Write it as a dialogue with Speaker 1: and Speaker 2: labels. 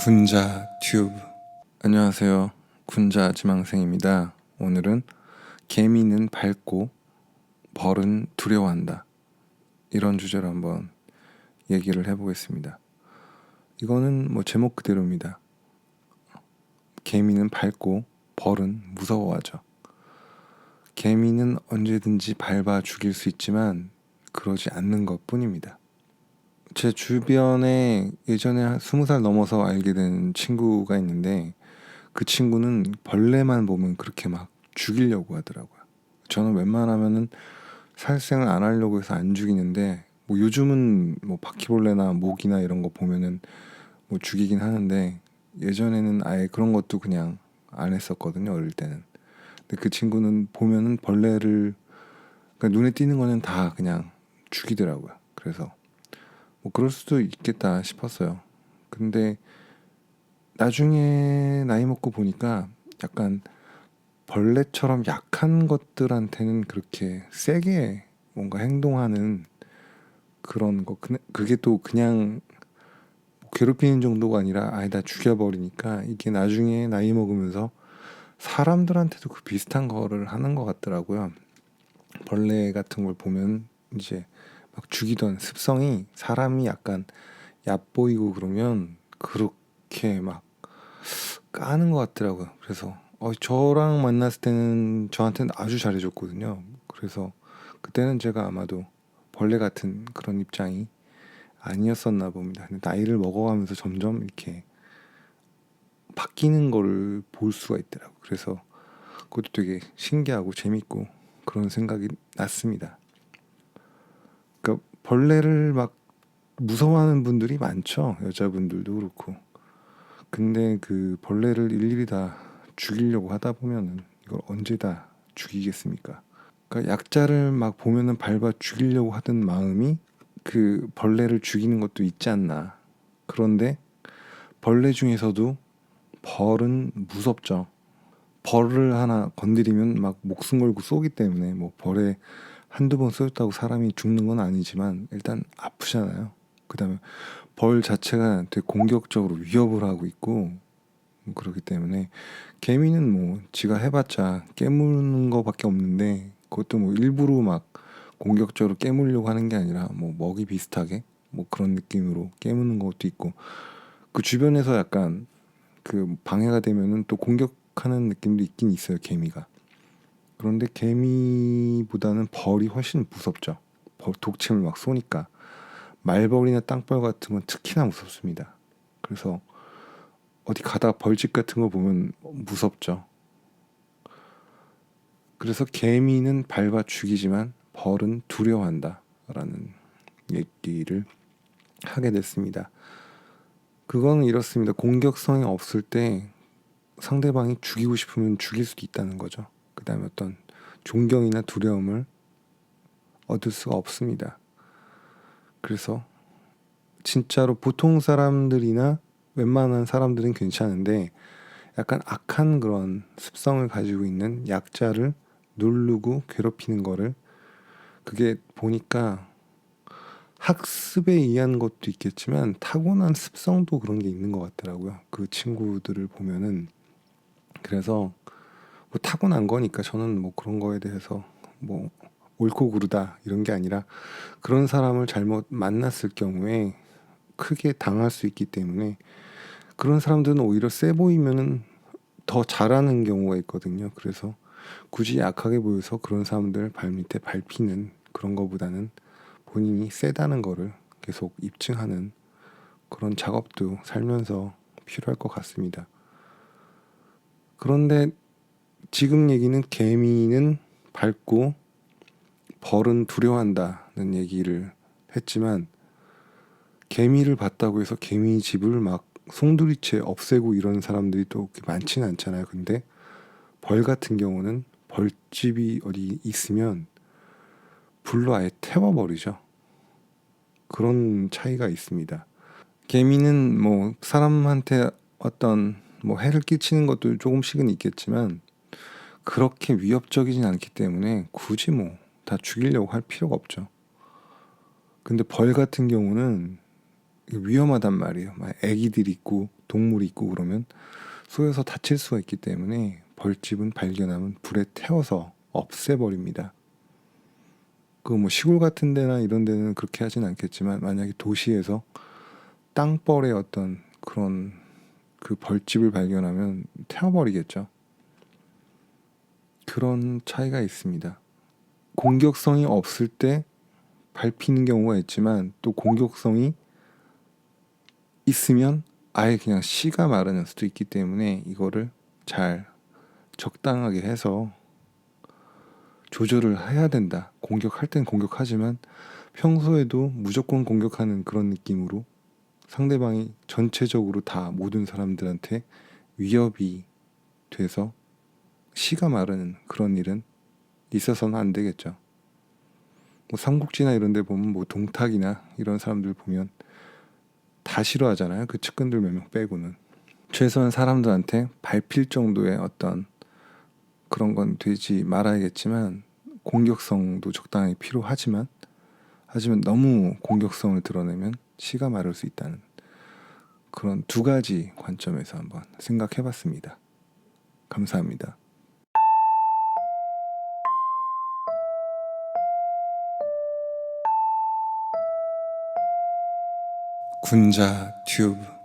Speaker 1: 군자 튜브. 안녕하세요, 군자 지망생입니다. 오늘은 개미는 밝고 벌은 두려워한다, 이런 주제로 한번 얘기를 해보겠습니다. 이거는 제목 그대로입니다. 개미는 밝고 벌은 무서워하죠. 개미는 언제든지 밟아 죽일 수 있지만 그러지 않는 것 뿐입니다. 제 주변에 예전에 20살 넘어서 알게 된 친구가 있는데, 그 친구는 벌레만 보면 그렇게 막 죽이려고 하더라고요. 저는 웬만하면은 살생을 안 하려고 해서 안 죽이는데, 요즘은 바퀴벌레나 모기나 이런 거 보면은 죽이긴 하는데, 예전에는 아예 그런 것도 그냥 안 했었거든요, 어릴 때는. 근데 그 친구는 보면은 벌레를, 그러니까 눈에 띄는 거는 다 그냥 죽이더라고요. 그래서 그럴 수도 있겠다 싶었어요. 근데 나중에 나이 먹고 보니까 약간 벌레처럼 약한 것들한테는 그렇게 세게 뭔가 행동하는 그런 거, 그게 또 그냥 괴롭히는 정도가 아니라 아예 다 죽여버리니까, 이게 나중에 나이 먹으면서 사람들한테도 그 비슷한 거를 하는 것 같더라고요. 벌레 같은 걸 보면 이제 막 죽이던 습성이, 사람이 약간 얕보이고 그러면 그렇게 막 까는 것 같더라고요. 그래서 저랑 만났을 때는 저한테는 아주 잘해줬거든요. 그래서 그때는 제가 아마도 벌레 같은 그런 입장이 아니었었나 봅니다. 근데 나이를 먹어가면서 점점 이렇게 바뀌는 거를 볼 수가 있더라고요. 그래서 그것도 되게 신기하고 재밌고 그런 생각이 났습니다. 그러니까 벌레를 막 무서워하는 분들이 많죠. 여자분들도 그렇고. 근데 그 벌레를 일일이 다 죽이려고 하다 보면은 이걸 언제 다 죽이겠습니까? 그러니까 약자를 막 보면은 밟아 죽이려고 하던 마음이 그 벌레를 죽이는 것도 있지 않나. 그런데 벌레 중에서도 벌은 무섭죠. 벌을 하나 건드리면 막 목숨 걸고 쏘기 때문에, 벌에 한두 번 쏘였다고 사람이 죽는 건 아니지만 일단 아프잖아요. 그다음에 벌 자체가 되게 공격적으로 위협을 하고 있고, 그렇기 때문에 개미는 지가 해봤자 깨무는 거밖에 없는데, 그것도 일부러 막 공격적으로 깨물려고 하는 게 아니라 먹이 비슷하게 그런 느낌으로 깨무는 것도 있고, 그 주변에서 약간 그 방해가 되면은 또 공격하는 느낌도 있긴 있어요, 개미가. 그런데 개미보다는 벌이 훨씬 무섭죠. 독침을 막 쏘니까. 말벌이나 땅벌 같은 건 특히나 무섭습니다. 그래서 어디 가다가 벌집 같은 거 보면 무섭죠. 그래서 개미는 밟아 죽이지만 벌은 두려워한다, 라는 얘기를 하게 됐습니다. 그건 이렇습니다. 공격성이 없을 때 상대방이 죽이고 싶으면 죽일 수도 있다는 거죠. 그 다음에 어떤 존경이나 두려움을 얻을 수가 없습니다. 그래서 진짜로 보통 사람들이나 웬만한 사람들은 괜찮은데, 약간 악한 그런 습성을 가지고 있는 약자를 누르고 괴롭히는 거를, 그게 보니까 학습에 의한 것도 있겠지만 타고난 습성도 그런 게 있는 것 같더라고요. 그 친구들을 보면은. 그래서 타고난 거니까 저는 그런 거에 대해서 옳고 그르다 이런 게 아니라, 그런 사람을 잘못 만났을 경우에 크게 당할 수 있기 때문에, 그런 사람들은 오히려 세 보이면은 더 잘하는 경우가 있거든요. 그래서 굳이 약하게 보여서 그런 사람들 발밑에 밟히는 그런 거보다는 본인이 세다는 거를 계속 입증하는 그런 작업도 살면서 필요할 것 같습니다. 그런데 지금 얘기는 개미는 밝고 벌은 두려워한다는 얘기를 했지만, 개미를 봤다고 해서 개미 집을 막 송두리째 없애고 이런 사람들이 또 많지는 않잖아요. 근데 벌 같은 경우는 벌집이 어디 있으면 불로 아예 태워버리죠. 그런 차이가 있습니다. 개미는 사람한테 어떤 해를 끼치는 것도 조금씩은 있겠지만 그렇게 위협적이진 않기 때문에 굳이 다 죽이려고 할 필요가 없죠. 근데 벌 같은 경우는 위험하단 말이에요. 막 애기들이 있고 동물이 있고 그러면 쏘여서 다칠 수가 있기 때문에 벌집은 발견하면 불에 태워서 없애버립니다. 그 뭐 시골 같은 데나 이런 데는 그렇게 하진 않겠지만 만약에 도시에서 땅벌의 어떤 그런 그 벌집을 발견하면 태워버리겠죠. 그런 차이가 있습니다. 공격성이 없을 때 밟히는 경우가 있지만 또 공격성이 있으면 아예 그냥 씨가 마르는 수도 있기 때문에 이거를 잘 적당하게 해서 조절을 해야 된다. 공격할 땐 공격하지만 평소에도 무조건 공격하는 그런 느낌으로 상대방이 전체적으로 다 모든 사람들한테 위협이 돼서 씨가 마르는 그런 일은 있어서는 안 되겠죠. 뭐 삼국지나 이런 데 보면 뭐 동탁이나 이런 사람들 보면 다 싫어하잖아요. 그 측근들 몇 명 빼고는. 최소한 사람들한테 밟힐 정도의 어떤 그런 건 되지 말아야겠지만 공격성도 적당히 하지만 너무 공격성을 드러내면 씨가 마를 수 있다는 그런 두 가지 관점에서 한번 생각해 봤습니다. 감사합니다. 군자 튜브